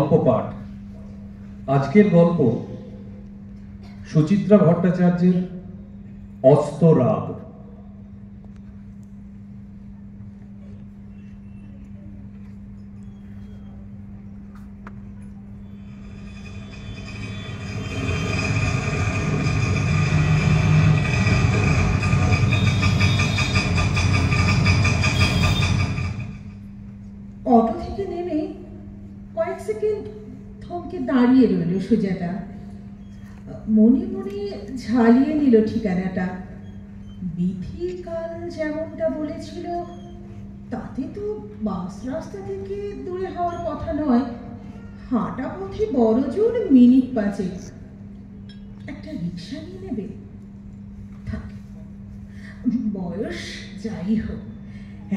গল্প পাঠ। আজকের গল্প সুচিত্রা ভট্টাচার্যের অস্তরাগ। অটো থেকে নেমে কয়েক সেকেন্ড থমকে দাঁড়িয়ে রইল সুজাতা। মনে মনে ঝালিয়ে নিল ঠিকানাটা। বিথি কাল যেমনটা বলেছিল তাতে তো বাস রাস্তা থেকে দূরে হওয়ার কথা নয়, হাঁটা পথে বড় জোর মিনিট 5। একটা রিক্সা নিয়ে নেবে। থাক, বয়স যাই হোক,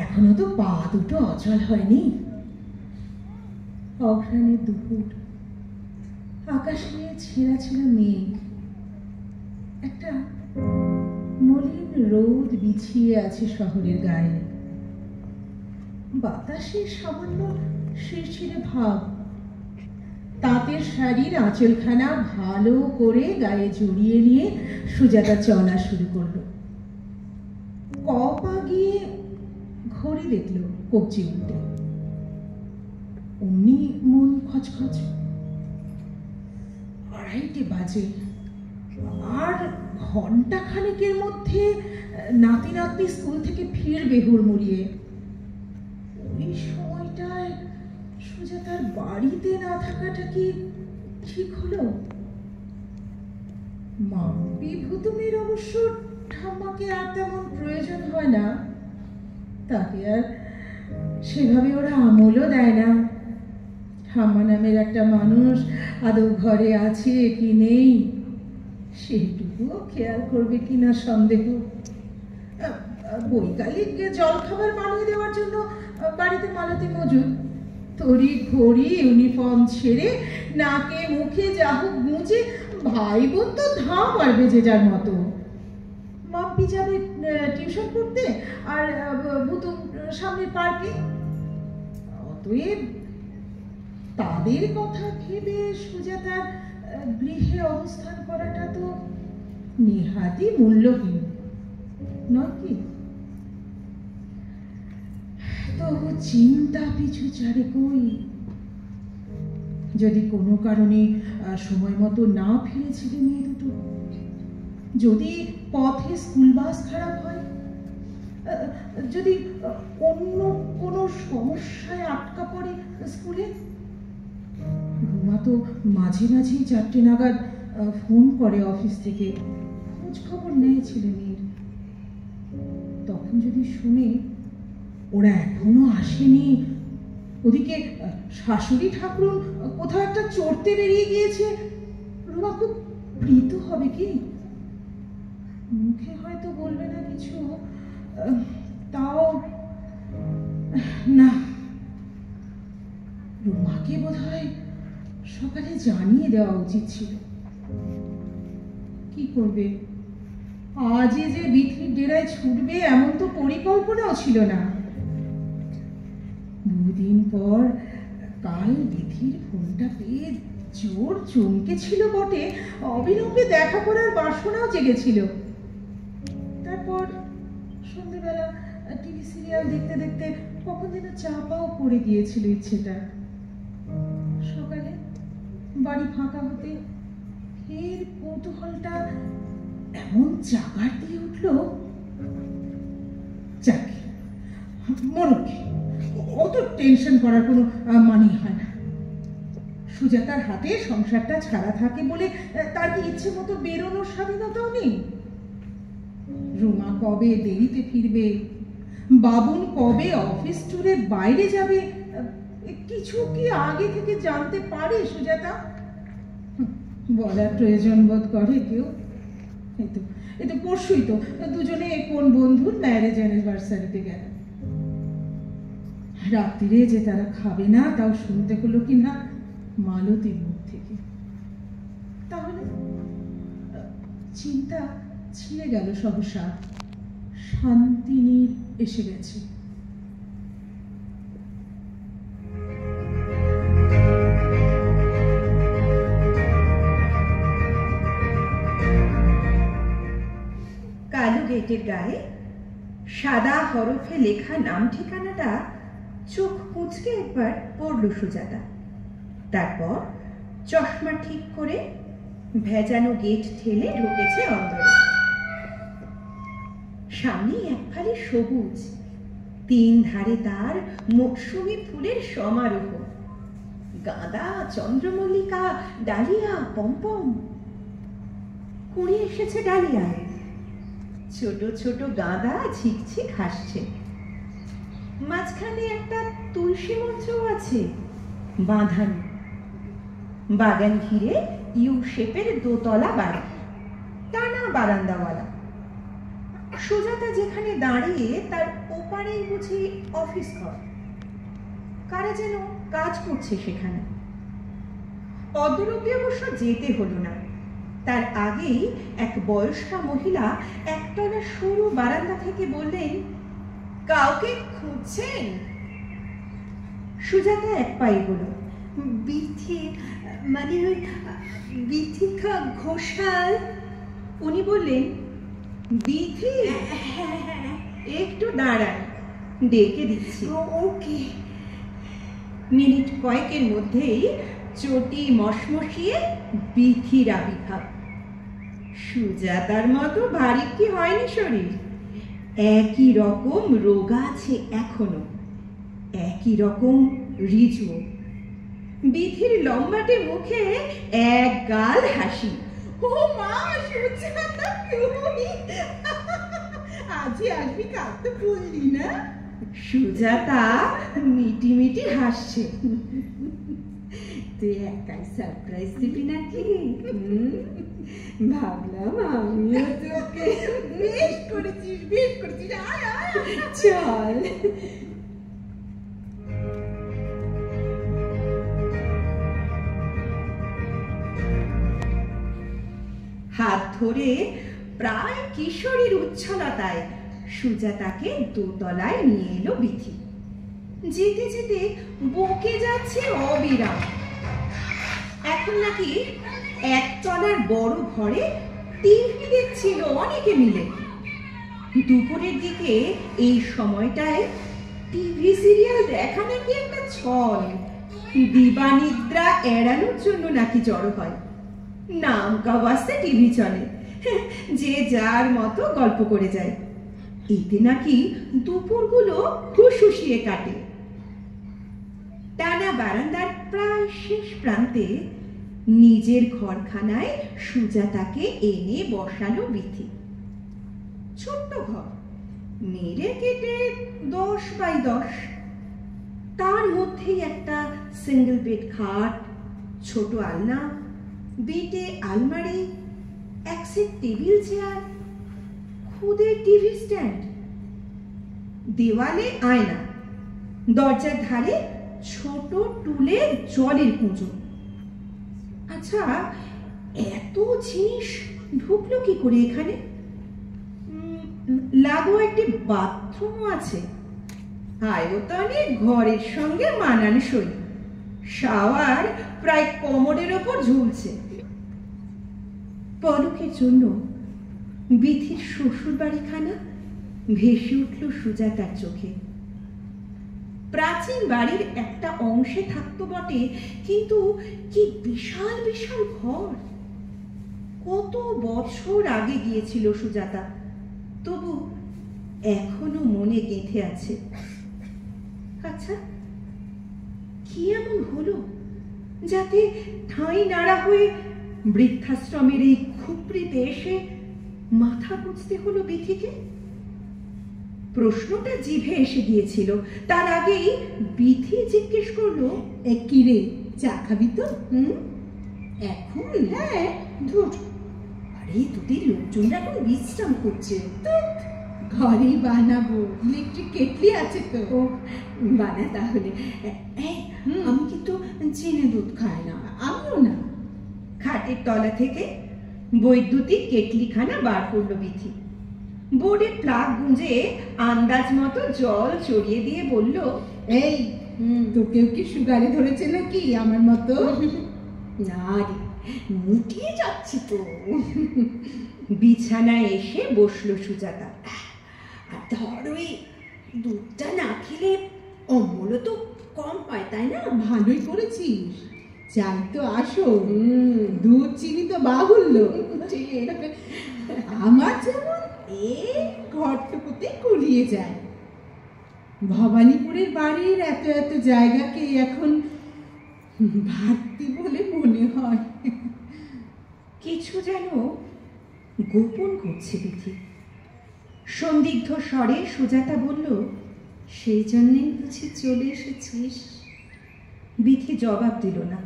এখনো তো পা দুটো অচল হয়নি। অঘ্রাণের দুপুর, আকাশে ছেঁড়া ছেঁড়া মেঘ, একটা মলিন রোদ বিছিয়ে আছে শহরের গায়ে। বাতাসে সামান্য শিরশিরে ভাব। তাঁতের শাড়ির আঁচলখানা ভালো করে গায়ে জড়িয়ে নিয়ে সুজাতা চলা শুরু করলো। কপা গিয়ে ঘড়ি দেখলো কবজি উল্টে। অমনি মন খচখচ। 2:30 বাজে। আর ঘন্টা খানেকের মধ্যে নাতি নাতনি স্কুল থেকে ফিরবে হুড়মুড়িয়ে। ওই সময়টায় সুজাতার বাড়িতে না থাকাটা কি ঠিক হলো? মাম্পি ভুতুমের অবশ্য ঠাম্মাকে আর তেমন প্রয়োজন হয় না, তাকে আর সেভাবে ওরা আমলও দেয় না। ঠাম্মা নামের একটা মানুষ আদৌ ঘরে আছে কি নেই সেটুকুও খেয়াল করবে কিনা সন্দেহ। বৈকালিক জলখাবার বানিয়ে দেওয়ার জন্য বাড়িতে মালতী মজুদ। তড়ি ঘড়ি ইউনিফর্ম ছেড়ে নাকে মুখে যা হোক গুঁজে ভাই বোন তো ধাঁ মারবে যে যার মতো। মাম্পি যাবে টিউশন করতে, আর ভুতুম সামনের পার্কে। অতএব তাদের কথা ভেবে সুজাতার গৃহে অবস্থান করাটা তো নেহাতি মূল্যহীন নয় কি? তবু চিন্তা পিছু ছাড়ে কই। যদি কোনো কারণে সময় মতো না ফিরেছিল মেয়ে দুটো, যদি পথে স্কুল বাস খারাপ হয়, যদি অন্য কোনো সমস্যায় আটকা পড়ে স্কুলে। রুমা তো মাঝে মাঝেই 4টে নাগাদ ফোন করে অফিস থেকে, খোঁজ খবর নেয় ছেলে মেয়ের। তখন যদি শুনে ওরা এখনো আসেনি, ওদিকে শাশুড়ি ঠাকুরুন কোথাও একটা চড়তে বেরিয়ে গিয়েছে, রুমা খুব প্রীত হবে কি? মুখে হয়তো বলবে না কিছু, তাও না, রুমাকে বোধহয় সকালে জানিয়ে দেওয়া উচিত ছিল। কি করবে, আজই যে বিথির ডেরায় ছুটবে এমন তো পরিকল্পনাও ছিল না। দুদিন পর কাল বিথির ফোনটা পেয়ে জোর চমকে ছিল বটে, অবিলম্বে দেখা করার বাসনাও জেগেছিল। তারপর সন্ধ্যেবেলা টিভি সিরিয়াল দেখতে দেখতে কখন যেন চাপাও পড়ে গিয়েছিল ইচ্ছেটা। সকালে বাড়ি ফাঁকা হতে ফের কৌতূহলটা এমন জাগার দিয়ে উঠল, যাকে মনকে অত টেনশন করার কোনো মানে হয় না। সুজাতার হাতে সংসারটা ছাড়া থাকে বলে তার কি ইচ্ছে মতো বেরোনোর স্বাধীনতাও নেই? রুমা কবে দেরিতে ফিরবে, বাবুন কবে অফিস ট্যুরে বাইরে যাবে, কিছু কি আগে থেকে জানতে পারে সুজাতা? বলার প্রয়োজন বোধ করে কেউ? এই তো পরশুই তো দুজনে কোন বন্ধুর ম্যারেজ অ্যানিভার্সারিতে গেল। রাত্রিরে যে তারা খাবে না তাও শুনতে হলো কিনা মালতীর মুখ থেকে। তাহলে চিন্তা ছিঁড়ে গেল সহসা। শান্তিনীর এসে গেছে। গেটের গায়ে সাদা হরফে লেখা নাম ঠিকানাটা চোখ কুঁচকে একবার পড়ল সুজাতা। তারপর চশমা ঠিক করে ভেজানো গেট ঠেলে ঢুকেছে অন্দরে। সামনে এক ফালি সবুজ, তিন ধারে তার মৌসুমী ফুলের সমারোহ। গাঁদা, চন্দ্রমল্লিকা, ডালিয়া, পম্পম। কুড়ি এসেছে ডালিয়ায়। ছোট ছোট গাঁদা ঝিকঝিক হাসছে। মাঝখানে একটা তুলসী মঞ্চও আছে বাঁধানো। বাগান ঘিরে ইউ শেপের দোতলা বাড়ি, টানা বারান্দাওয়ালা। সুজাতা যেখানে দাঁড়িয়ে তার ওপারেই বুঝি অফিস ঘর। কারা যেন কাজ করছে সেখানে। অদূরতে অবশ্য যেতে হলো না। তার আগেই এক বয়স্কা মহিলা একতলা সরু বারান্দা থেকে বললেন, কাউকে খুঁজছেন? সুজাতা এক পা এগোল। বিথি, মানে ওই বিথিকা ঘোষাল। উনি বললেন, বিথি? একটু দাঁড়ান, ডেকে দিচ্ছি। ওকে। মিনিট কয়েকের মধ্যেই চটি মশমশিয়ে বিথির আবির্ভাব। সুজাতার মতো ভারী কি হয়নি শরীর। একই রকম রোগা আছে এখনো, একই রকম রিজু। বিথির লম্বাটে মুখে এক গাল হাসি। ও মা, সুজাতা তুমি আজই আসবি, কাল তো বললি না। সুজাতা মিটি মিটি হাসছে। তুই একাই সারপ্রাইজ দিবি নাকি? ভাবলাম আমিও তোকে। বেশ করেছিস, বেশ করেছিস। আয় আয়, চল। হাত ধরে প্রায় কিশোরীর উচ্ছলতায় সুজাতাকে দোতলায় নিয়ে এলো বিথি। যেতে যেতে বকে যাচ্ছে অবিরাম। এখন নাকি একতলার বড় ঘরে টিভি দেখছিল অনেকে মিলে। দুপুরের দিকে এই সময়টায় টিভি সিরিয়াল দেখা নাকি একটা ছল। দিবানিদ্রা এড়ানোর জন্য নাকি জড়ো হয়। নাম কাওয়াস্তে টিভি চলে, যে যার মতো গল্প করে যায়। এতে নাকি দুপুরগুলো হুশুশিয়ে কাটে। টানা বারান্দার প্রায় শেষ প্রান্তে নিজের ঘরখানায় সুজাতাকে এনে বসালো বিথি। ছোট্ট ঘর, মেরে কেটে 10 বাই 10। তার মধ্যেই একটা সিঙ্গেল বেড খাট, ছোট আলনা, বেটে আলমারি, এক সেট টেবিল চেয়ার, খুদে টিভি স্ট্যান্ড। দেওয়ালে আয়না, দরজার ধারে ছোট টুলে জলের কুঁজো। আচ্ছা, এত জিনিস ঢুকলো কি করে এখানে? লাগো একটি বাথরুমও আছে, আয়তনে ঘরের সঙ্গে মানানসই। শাওয়ার প্রায় কোমরের ওপর ঝুলছে। পলকের জন্য বিথির শ্বশুর বাড়িখানা ভেসে উঠল সুজাতার চোখে। প্রাচীন বাড়ির একটা অংশে থাকতো বটে, কিন্তু কি বিশাল বিশাল ঘর। কত বছর আগে গিয়েছিল সুজাতা, তবু এখনো মনে গেঁথে আছে। আচ্ছা, কি এমন হলো যাতে ঠাঁই নাড়া হয়ে বৃদ্ধাশ্রমের এই খুপড়িতে এসে মাথা বুঝতে হলো বিথিকে? প্রশ্নটা জিভে এসে গিয়েছিল, তার আগেই বিথি জিজ্ঞেস করলো, কি রে, চা খাবি তো? এখন? হ্যাঁ, ধুর। আরে তোদের লোকজনরা এখন বিশ্রাম করছে। ঘরেই বানাবো, ইলেকট্রিক কেটলি আছে তো। ও বানা তাহলে। আমি কিন্তু চিনি দুধ খাই না। আমিও না। খাটের তলা থেকে বৈদ্যুতিক কেটলিখানা বার করলো বিথি। বোর্ডে প্লাগ গুঁজে আন্দাজ মতো জল চড়িয়ে দিয়ে বলল, এই তোকেও কি সুগারে ধরেছে নাকি আমার মতো? না রে, মুটিয়ে যাচ্ছি তো। বিছানায় এসে বসলো সুজাতা। আর ধর ওই দুধটা না খেলে অম্বল তো কম হয়, তাই না? ভালোই করেছিস, চাই তো আসো, দুধ চিনি তো বাহুল্য। আমার যেমন এই ঘরটুকুতে কুলিয়ে যায়। ভবানীপুরের বাড়ির এত এত জায়গাকে এখন ভাবতি বলে মনে হয়। কিছু যেন গোপন করছে বিথি। সন্দিগ্ধ স্বরে সুজাতা বলল, সেই জন্যেই বুঝি চলে এসেছিস? বিথি জবাব দিল না।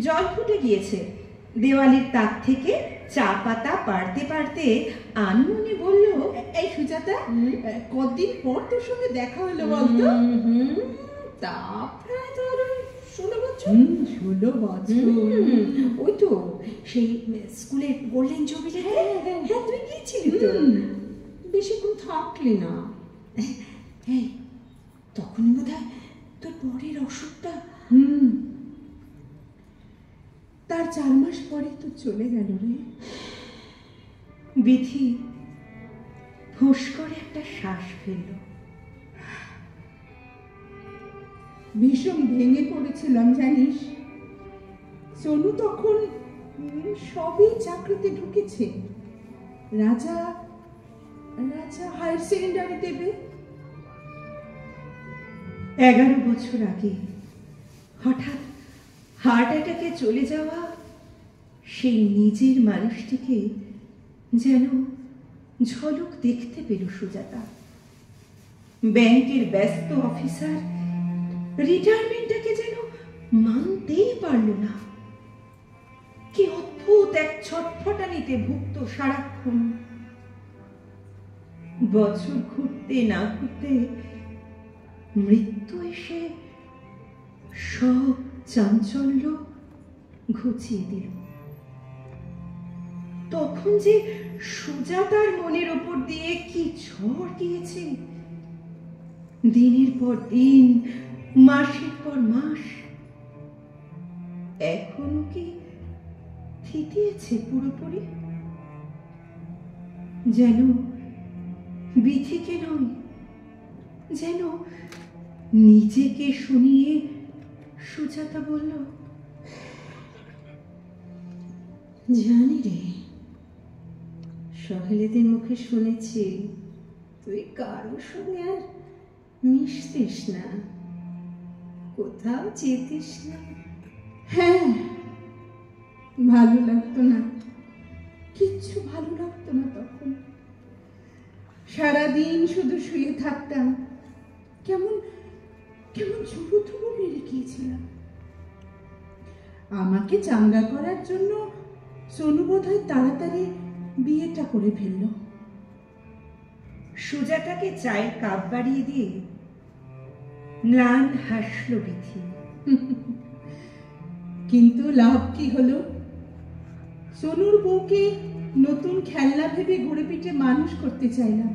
জল ফুটে গিয়েছে। দেওয়ালির তাক থেকে চা পাতা পাড়তে পাড়তে আনমনে বলল, এই সুজাতা, কতদিন পর তোর সঙ্গে দেখা হলো বলতো? তা প্রায় ধর 16 বছর। 16 বছর? ওই তো সেই স্কুলের গোল্ডেন জুবিলি। হ্যাঁ, তুই গিয়েছিলি তো? বেশিক্ষণ থাকলি না। এই তখনই বোধহয় তোর বরের অসুখটা। তার 4 মাস পরে তো চলে গেল রে। বিথি ফোঁস করে একটা শ্বাস ফেলল। ভীষণ ভেঙে পড়েছিলাম জানিস। সোনু তখন সবই চাকরিতে ঢুকেছে। রাজা হায়ার সেকেন্ডারি দেবে। 11 বছর আগে হঠাৎ হার্ট অ্যাটাকে চলে যাওয়া সেই নিজের মানুষটিকে যেন ঝলক দেখতে পেল সুজাতা। ব্যাংকের ব্যস্ত অফিসার রিটায়ারমেন্টটাকে যেন মানতেই পারল না। কি অদ্ভুত এক ছটফটানিতে ভুগত সারাক্ষণ। বছর ঘুরতে না ঘুরতে মৃত্যু এসে সব চাঞ্চল্য ঘুচিয়ে দিল। তখন যে সুজাতার মনের ওপর দিয়ে কি ঝড় গিয়েছে! দিনের পর দিন, মাসের পর মাস। এখনো কি থিতিয়েছে পুরোপুরি? যেন বিথিকে নয়, যেন নিজেকে শুনিয়ে সুজাতা বলল, জানি রে, সহেলিদের মুখে শুনেছি তুই কারোর সঙ্গে আর মিশতিস না, কোথাও যেতিস না। হ্যাঁ, ভালো লাগতো না, কিচ্ছু ভালো লাগতো না তখন। সারাদিন শুধু শুয়ে থাকতাম, কেমন ঝুবু থুবু বেড়ে গিয়েছিলাম। আমাকে চাঙ্গা করার জন্য সোনু বোধহয় তাড়াতাড়ি বিয়েটা করে ফেলল। সুজাতাকে চায়ের কাপ বাড়িয়ে দিয়ে ম্লান হাসল বিথি। কিন্তু লাভ কি হলো? সোনুর বউকে নতুন খেলনা ভেবে ঘুরে পিঠে মানুষ করতে চাইলাম,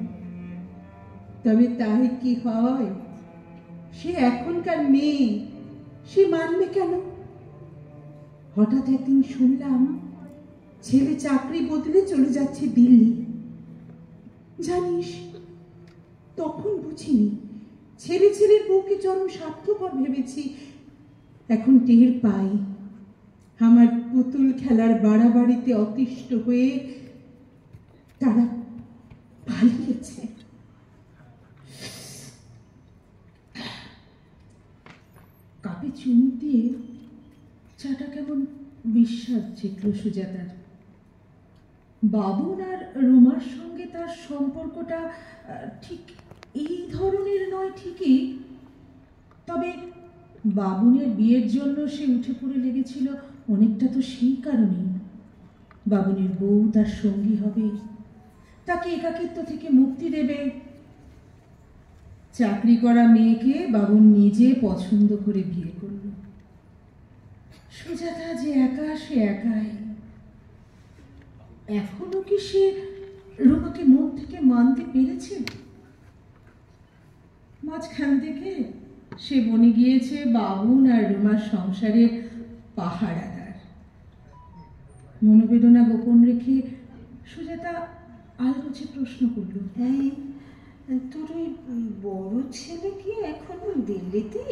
তবে তাই কি হয়? সে এখনকার মেয়ে, সে মানবে কেন? হঠাৎ একদিন শুনলাম ছেলে চাকরি বদলে চলে যাচ্ছে দিল্লি। জানিস, তখন বুঝিনি, ছেলের বউকে চরম স্বার্থপর ভেবেছি। এখন টের পাই আমার পুতুল খেলার বাড়াবাড়িতে অতিষ্ঠ হয়ে তারা পালিয়েছে। কাপে চুমুক দিয়ে চাটা কেমন বিস্বাদ চেকল সুজাতার। বাবুন আর রুমার সঙ্গে তার সম্পর্কটা ঠিক এই ধরনের নয় ঠিকই, তবে বাবুনের বিয়ের জন্য সে উঠে পড়ে লেগেছিল অনেকটা তো সেই কারণেই। বাবুনের বউ তার সঙ্গী হবে, তাকে একাকিত্ব থেকে মুক্তি দেবে। চাকরি করা মেয়েকে বাবুন নিজে পছন্দ করে বিয়ে করল। সুজাতা যে একা, সে একাই। এখনো কি সে রুমাকে মন থেকে মানতে পেরেছে? মাঝখান থেকে সে বনে গিয়েছে বাবুন আর রুমার সংসারের পাহারাদার। মনোবেদনা গোপন রেখে সুজাতা আলগোছে প্রশ্ন করল। এই, তোর ওই বড় ছেলে কি এখনো দিল্লিতে?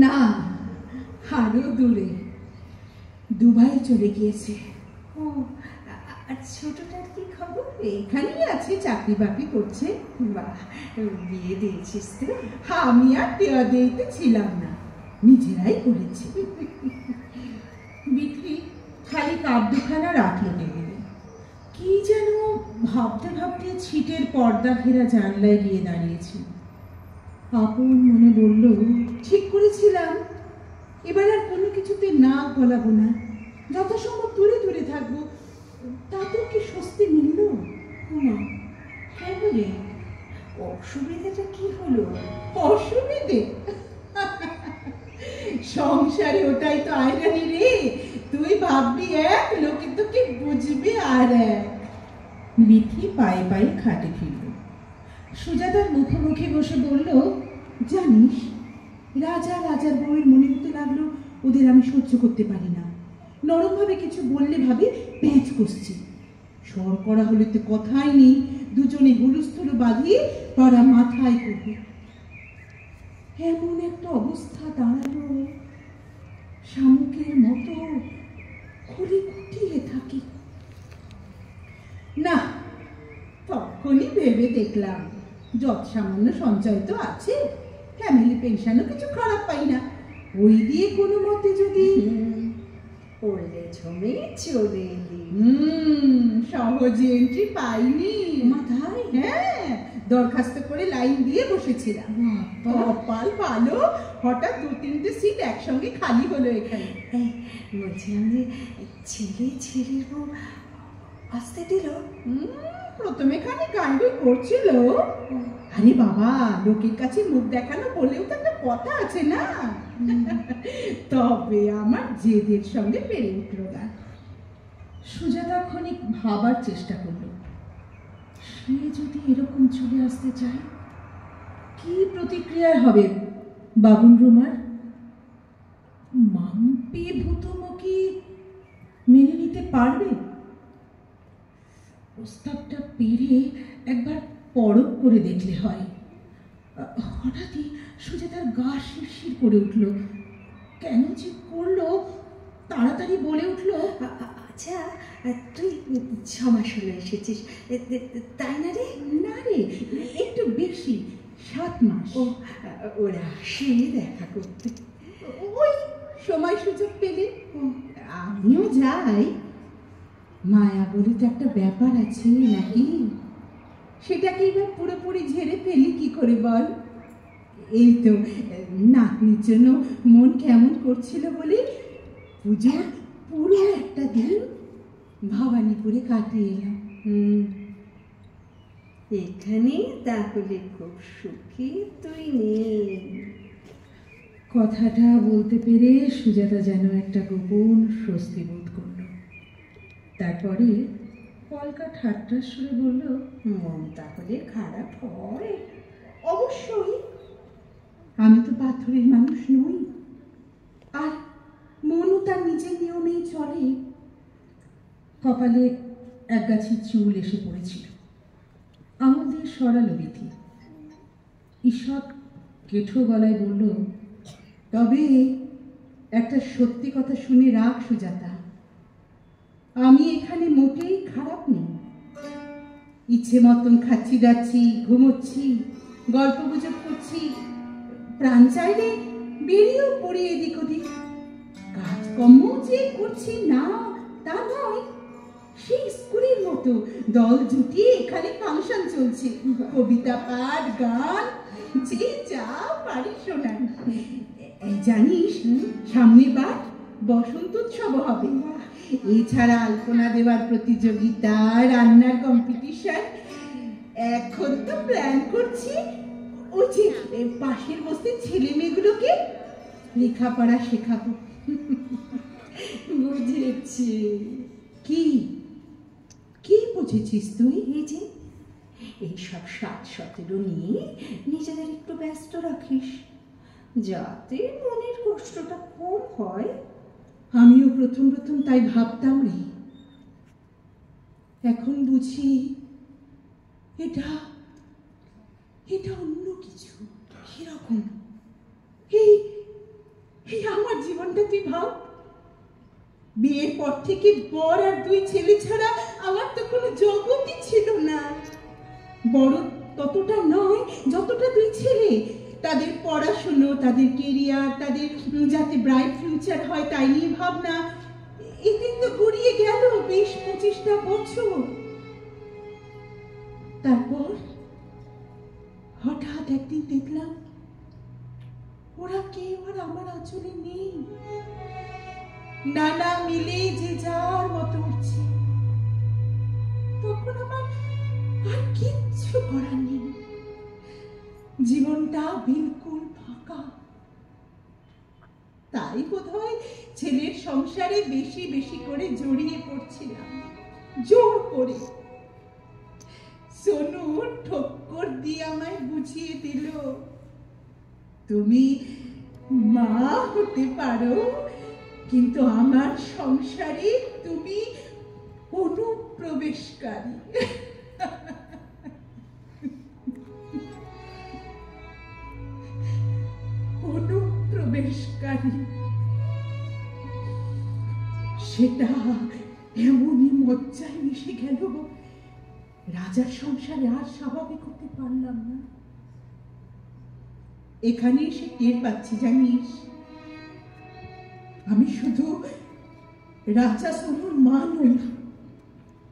না, আরো দূরে, দুবাই চলে গিয়েছে। ও, আর ছোটটার কি খবর? এখানেই আছে, চাকরি বাকরি করছে। বাহ, বিয়ে দিয়েছিস তো? আমি আর দেওয়া দিতে ছিলাম না, নিজেরাই করেছে। বিক্রি খালি কাপ দুখানা রাখলো টেবিলে। কি যেন ভাবতে ভাবতে ছিটের পর্দা ঘেরা জানলায় গিয়ে দাঁড়িয়েছে। আপন মনে বলল, ঠিক করেছিলাম, এবার আর কোনো কিছুতে নাক গলাবো না, যথাসম্ভব দূরে দূরে থাকবো। তাতেও কি স্বস্তি মিলল? না, হ্যাঁ বলে অসুবিধাটা কি হলো? অসুবিধে? সংসারে ওটাই তো আয়রানি রে। তুই ভাববি এক, লোকে তোকে বুঝবে আর এক। বিথি পায়ে পায়ে খাটে ফিরল। সুজাতার মুখোমুখি বসে বলল, জানিস, রাজা রাজার বউয়ের মনে হতে লাগলো ওদের আমি সহ্য করতে পারি না। নরমভাবে কিছু বললে ভাবে প্যাঁচ কষছি। স্বর করা হলে তো কথাই নেই, দুজনে হুলুস্থুলু বাঁধিয়ে পাড়া মাথায় করবে। এমন একটা অবস্থা দাঁড়ালো, শামুকের মতো খুলে খুঁটিয়ে থাকি। না, তখনই ভেবে দেখলাম, যত সামান্য সঞ্চয় তো আছে, ফ্যামিলি পেনশনও কিছু খারাপ পাই না, ওই দিয়ে কোনো মতে যদি। পড়লে ঝমে চলে এলি। সহজে এন্ট্রি পাইনি মাথায়? হ্যাঁ, দরখাস্ত করে লাইন দিয়ে বসেছিলাম। কপাল ভালো, হঠাৎ 2-3টে সিট একসঙ্গে খালি হলো এখানে। বলছিলাম যে ছেলের বউ আসতে দিল? প্রথমে খানি কাণ্ডই করছিল। আরে বাবা, লোকের কাছে মুখ দেখানো বলেও তো একটা কথা আছে না। তবে আমার জেদের সঙ্গে পেরে উঠল না। সুজাতা খানিক ভাবার চেষ্টা করলো, সে যদি এরকম চলে আসতে চায়, কি প্রতিক্রিয়া হবে বাবুন রুমার? মাম্পি ভূতমুখী মেনে নিতে পারবে? প্রস্তাবটা পেরে একবার পরখ করে দেখলে হয়। হঠাৎই সুজাতার গা শিরশির করে উঠল। কেন যে করলো, তাড়াতাড়ি বলে উঠল, আচ্ছা, তুই 6 মাস হলো এসেছিস, তাই না রে? না রে, একটু বেশি, 7 মাস। ওরা আসে দেখা করতে? ওই সময় সুযোগ পেলে আমিও যাই। মায়া বলে তো একটা ব্যাপার আছে নাকি, সেটাকে এবার পুরোপুরি ঝেড়ে ফেলি কি করে বল? এই তো নাতনির জন্য মন কেমন করছিল বলে পুজোর পুরো একটা দিন ভবানীপুরে কাটিয়ে এলাম। এখানে তাহলে খুব সুখী তুই নেই? কথাটা বলতে পেরে সুজাতা যেন একটা গোপন স্বস্তি বোধ করল। তারপরে কলকা ঠাট্টার সুরে বলল, মন তাহলে খারাপ হয়? অবশ্যই, আমি তো পাথরের মানুষ নই, আর মনও তার নিজের নিয়মেই চলে। কপালে একগাছি চুল এসে পড়েছিল, আঙুল দিয়ে সরালো বিথি। ঈষৎ কেঠো গলায় বলল, তবে একটা সত্যি কথা শুনে রাখ সুজাতা, আমি এখানে মোটেই খারাপ নেই। ইচ্ছে মতন খাচ্ছি দাচ্ছি, ঘুমোচ্ছি, গল্প গুজব করছি, প্রাণ চাইলে বেরিয়েও পড়ি এদিক ওদিক। কাজকর্ম যে করছি না তা নয়, সেই স্কুলের মতো দল জুটিয়ে এখানে ফাংশন চলছে, কবিতা পাঠ, গান, যে যা পারি শোনান। জানিস, সামনের বার বসন্ত উৎসব হবে, এছাড়া আলপনা দেওয়ার প্রতিযোগিতা, রান্নার কম্পিটিশন। এখন তো প্ল্যান করছি ওই যে পাশের বস্তির ছেলে মেয়েগুলোকে লেখাপড়া শেখাবো। বুঝেছি। কি কি বুঝেছিস তুই? এই যে এইসব 7-17 নিয়ে নিজেদের একটু ব্যস্ত রাখিস, যাতে মনের কষ্টটা কম হয়। আমিও প্রথম তাই ভাবতাম রে, এখন বুঝি এটা এটা অন্য কিছু। কিরকম? এই এই আমার জীবনটা তুই ভাব। বিয়ের পর থেকে বর আর দুই ছেলে ছাড়া আমার তো কোনো জগতই ছিল না। বড় ততটা নয় যতটা দুই ছেলে। তাদের পড়াশুনো, তাদের কেরিয়ার, তাদের যাতে ব্রাইট ফিউচার হয় তাই নিয়ে ভাবনা। এদিন তো গড়িয়ে গেল 20-25টা বছর। তারপর হঠাৎ একদিন দেখলাম ওরা কেউ আর আমার আঁচলে নেই। নানা মিলে যে যার মতো উঠছে। তখন আমার আর কিচ্ছু করার নেই। জীবনটা বিলকুল ফাঁকা। তাই বোধহয় ছেলের সংসারে বেশি বেশি করে জড়িয়ে পড়ছিলাম, জোর করে। সোনু ঠক্কর দিয়ে আমায় বুঝিয়ে দিল, তুমি মা হতে পারো, কিন্তু আমার সংসারে তুমি অনুপ্রবেশকারী। অনুপ্রবেশকারী। সেটা এমনই মজ্জায় মিশে গেল, রাজার সংসারে আর স্বাভাবিক হতে পারলাম না। এখানে এসে টের পাচ্ছি, জানিস, আমি শুধু রাজা সোনুর মা নই,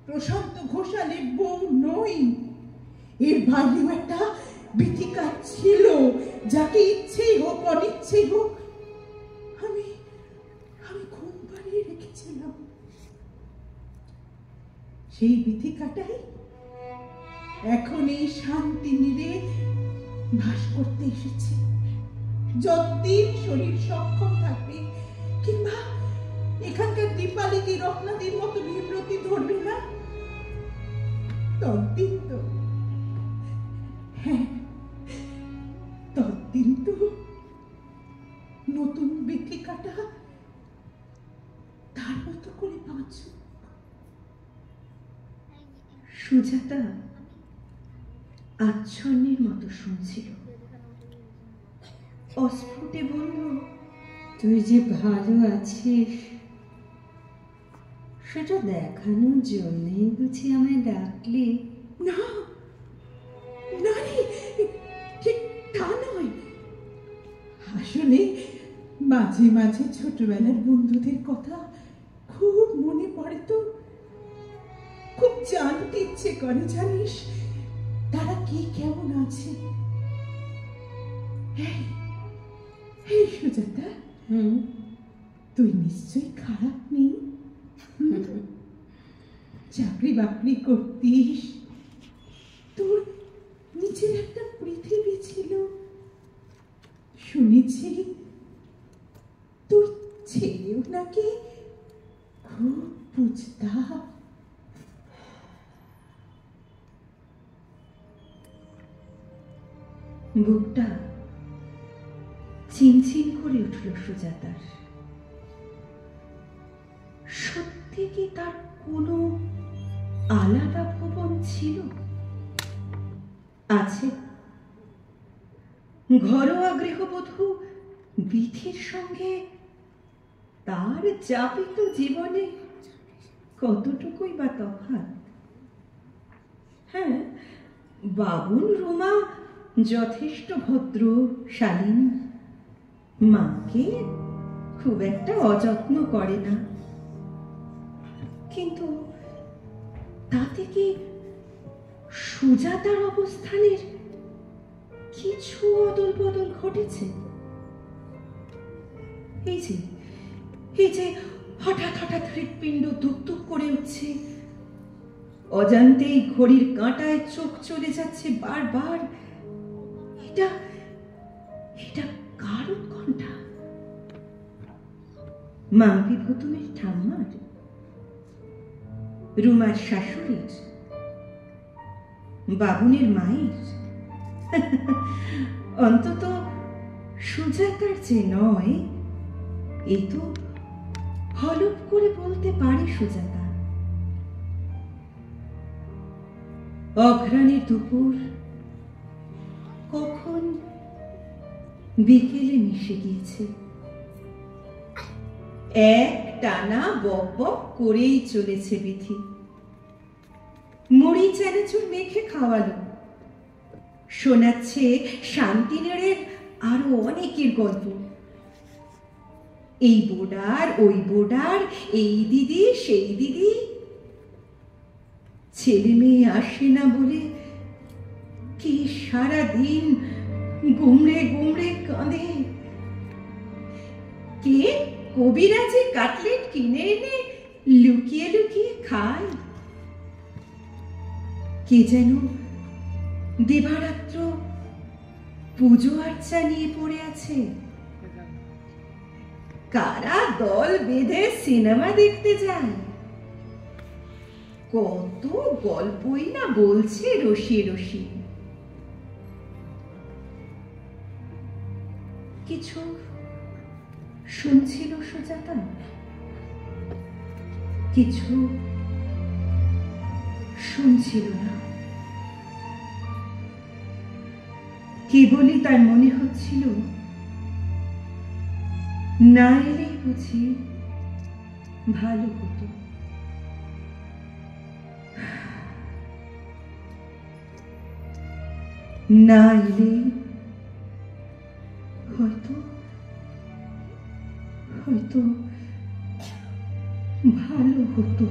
প্রশান্ত ঘোষালের বউ নই। এর বাইরেও একটা বিথিকা ছিল, যাকে ইচ্ছেই হোক অনিচ্ছেই হোক আমি ঘুম পাড়িয়ে রেখেছিলাম। সেই বিথিকাটাই এখন এই শান্তি নীড়ে বাস করতে এসেছে। যতদিন শরীর সক্ষম থাকবে, কিংবা এখানকার দীপালিদি রত্নাদির মতো বিব্রতি ধরবে না, ততদিন তো, হ্যাঁ, ততদিন তো নতুন বিথিকাটা তার মতো করে বাঁচুক। সুজাতা আচ্ছন্নের মতো শুনছিল। অস্ফুটে বলল, তুই যে ভালো আছিস সেটা দেখানোর জন্যই বুঝি আমায় ডাকলি? না না রে, ঠিক তা নয়। আসলে মাঝে মাঝে ছোটবেলার বন্ধুদের কথা খুব মনে পড়ে, তো খুব জানতে ইচ্ছে করে, জানিস, তারা কি কেমন আছে। এই সুজাতা, তুই নিশ্চয়ই খারাপ নেই। চাকরি বাকরি করতিস, তোর নিজের একটা পৃথিবী ছিল। শুনেছি তোর ছেলেও নাকি খুব বুঝতা। বুকটা চিনচিন করে উঠল সুজাতার। সত্যি কি তার কোনো আলাদা ভুবন ছিল? আছে। ঘরোয়া গৃহবধূ বিথির সঙ্গে তার যাপিত জীবনে কতটুকুই বা তফাৎ। হ্যাঁ, বাবুন রুমা যথেষ্ট ভদ্র, শালীন, মাকে খুব একটা অযত্ন করে না, কিন্তু তাতে কি সুজাতার অবস্থানের কিছু অদল বদল ঘটেছে? এই যে হঠাৎ হঠাৎ হৃৎপিণ্ড দুক করে উঠছে, অজান্তেই ঘড়ির কাঁটায় চোখ চলে যাচ্ছে বারবার, এটা কার উৎকণ্ঠা? মাম্পি ভুতুমের ঠাম্মার, রুমার শাশুড়ির, বাবুনের মায়ের? অন্তত সুজাতার যে নয়, এ তো হলফ করে বলতে পারে সুজাতা। অঘ্রাণের দুপুর কখন বিকেলে মিশে গিয়েছে। এক টানা বক বক করেই চলেছে বিথি। মুড়ি চানাচুর মেখে খাওয়ালো, শোনাচ্ছে শান্তিনারের আরো অনেকের গল্প। এই বোর্ডার, ওই বোর্ডার, এই দিদি, সেই দিদি। ছেলে মেয়ে আসে না বলে কি সারাদিন গুমড়ে গুমড়ে কাঁদে। কে কবিরাজে কাটলেট কিনে এনে লুকিয়ে লুকিয়ে খায়। কে যেন দিবারাত্র পুজো আর্চা নিয়ে পড়ে আছে। কারা দল বেঁধে সিনেমা দেখতে যায়। কত গল্পই না বলছে রসি রসি। কিছু শুনছিল সুজাতা, কিছু শুনছিল না। কেবলই তার মনে হচ্ছিল না এলেই বুঝি ভালো হতো। না এলেই হয়তো হয়তো ভালো হতো।